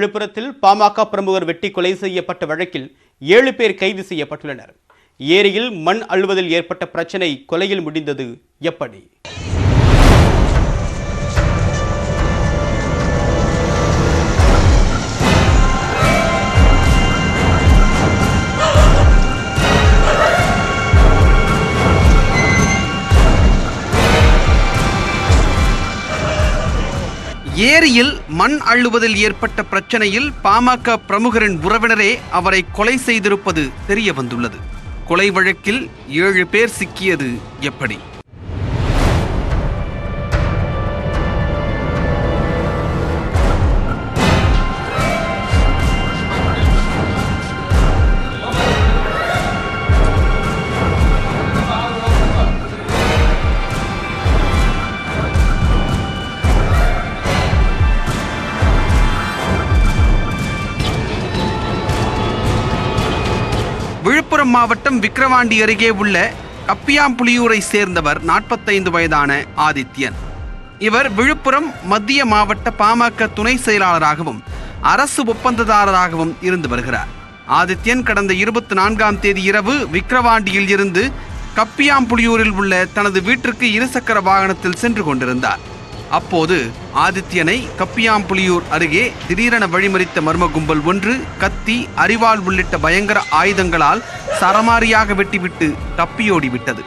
விழுப்புரத்தில் பாமக பிரமுகர் வெட்டி கொலை செய்யப்பட்ட வழக்கில் 7 பேர் கைது செய்யப்பட்டுள்ளனர். ஏரியில் மண் அள்ளுவதில் ஏற்பட்ட பிரச்சனை கொலையில் முடிந்தது எப்படி? ஏரியில் மண் அள்ளுவதில் ஏற்பட்ட பிரச்சனையில் பாமக பிரமுகரின் உறவினரே அவரை கொலை செய்திருப்பது தெரிய வந்துள்ளது. கொலை வழக்கில் 7 பேர் சிக்கியது எப்படி? விழுப்புரம் மாவட்டம் விக்கிரவாண்டி அருகே உள்ள கப்பியாம்புலியூரை சேர்ந்தவர் 45 வயதான ஆதித்யன். இவர் விழுப்புரம் மத்திய மாவட்ட பாமக துணை செயலாளராகவும் அரசு ஒப்பந்ததாரராகவும் இருந்து வருகிறார். ஆதித்யன் கடந்த 24ஆம் தேதி இரவு விக்கிரவாண்டியில் இருந்து கப்பியாம்புலியூரில் உள்ள தனது வீட்டிற்கு இருசக்கர வாகனத்தில் சென்று கொண்டிருந்தார். அப்போது ஆதித்யனை கப்பியாம்புலியூர் அருகே திடீரென வழிமறித்த மர்ம கும்பல் ஒன்று கத்தி, அரிவாள் உள்ளிட்ட பயங்கர ஆயுதங்களால் சரமாரியாக வெட்டிவிட்டு தப்பியோடிவிட்டது.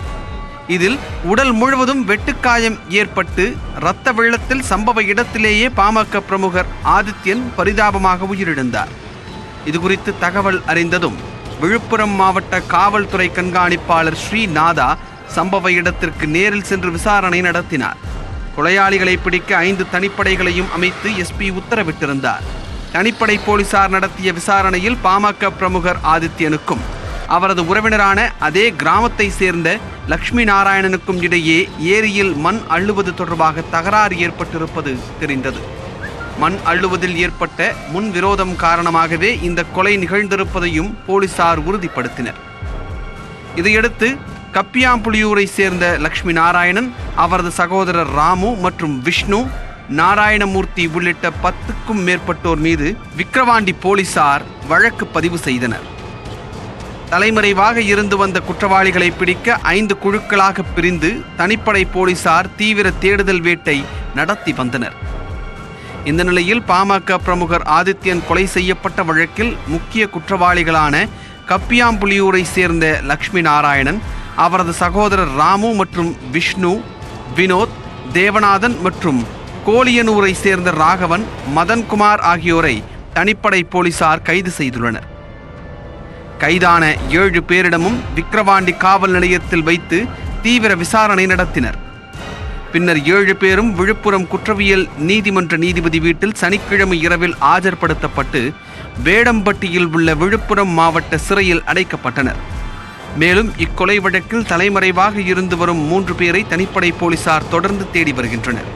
இதில் உடல் முழுவதும் வெட்டுக்காயம் ஏற்பட்டு இரத்த வெள்ளத்தில் சம்பவ இடத்திலேயே பாமக பிரமுகர் ஆதித்யன் பரிதாபமாக உயிரிழந்தார். இதுகுறித்து தகவல் அறிந்ததும் விழுப்புரம் மாவட்ட காவல்துறை கண்காணிப்பாளர் ஸ்ரீநாதா சம்பவ இடத்திற்கு நேரில் சென்று விசாரணை நடத்தினார். கொலையாளிகளை பிடிக்க 5 தனிப்படைகளையும் அமைத்து எஸ்பி உத்தரவிட்டிருந்தார். தனிப்படை போலீசார் நடத்திய விசாரணையில் பாமக பிரமுகர் ஆதித்யனுக்கும் அவரது உறவினரான அதே கிராமத்தை சேர்ந்த லட்சுமி நாராயணனுக்கும் இடையே ஏரியில் மண் அள்ளுவது தொடர்பாக தகராறு ஏற்பட்டிருப்பது தெரிந்தது. மண் அள்ளுவதில் ஏற்பட்ட முன் விரோதம் காரணமாகவே இந்த கொலை நிகழ்ந்திருப்பதையும் போலீசார் உறுதிப்படுத்தினர். இதையடுத்து கப்பியாம்புலியூரை சேர்ந்த லட்சுமி நாராயணன், அவரது சகோதரர் ராமு மற்றும் விஷ்ணு, நாராயணமூர்த்தி உள்ளிட்ட 10க்கும் மேற்பட்டோர் மீது விக்கிரவாண்டி போலீசார் வழக்கு பதிவு செய்தனர். தலைமறைவாக இருந்து வந்த குற்றவாளிகளை பிடிக்க 5 குழுக்களாக பிரிந்து தனிப்படை போலீசார் தீவிர தேடுதல் வேட்டை நடத்தி வந்தனர். இந்த நிலையில் பாமக பிரமுகர் ஆதித்யன் கொலை செய்யப்பட்ட வழக்கில் முக்கிய குற்றவாளிகளான கப்பியாம்புலியூரை சேர்ந்த லட்சுமி நாராயணன், அவரது சகோதரர் ராமு மற்றும் விஷ்ணு, வினோத், தேவநாதன் மற்றும் கோலியனூரை சேர்ந்த ராகவன், மதன்குமார் ஆகியோரை தனிப்படை போலீசார் கைது செய்துள்ளனர். கைதான 7 பேரிடமும் விக்கிரவாண்டி காவல் நிலையத்தில் வைத்து தீவிர விசாரணை நடத்தினர். பின்னர் 7 பேரும் விழுப்புரம் குற்றவியல் நீதிமன்ற நீதிபதி வீட்டில் சனிக்கிழமை இரவில் ஆஜர்படுத்தப்பட்டு வேடம்பட்டியில் உள்ள விழுப்புரம் மாவட்ட சிறையில் அடைக்கப்பட்டனர். மேலும் இக்கொலை வழக்கில் தலைமறைவாக இருந்து வரும் 3 பேரை தனிப்படை போலீசார் தொடர்ந்து தேடி வருகின்றனர்.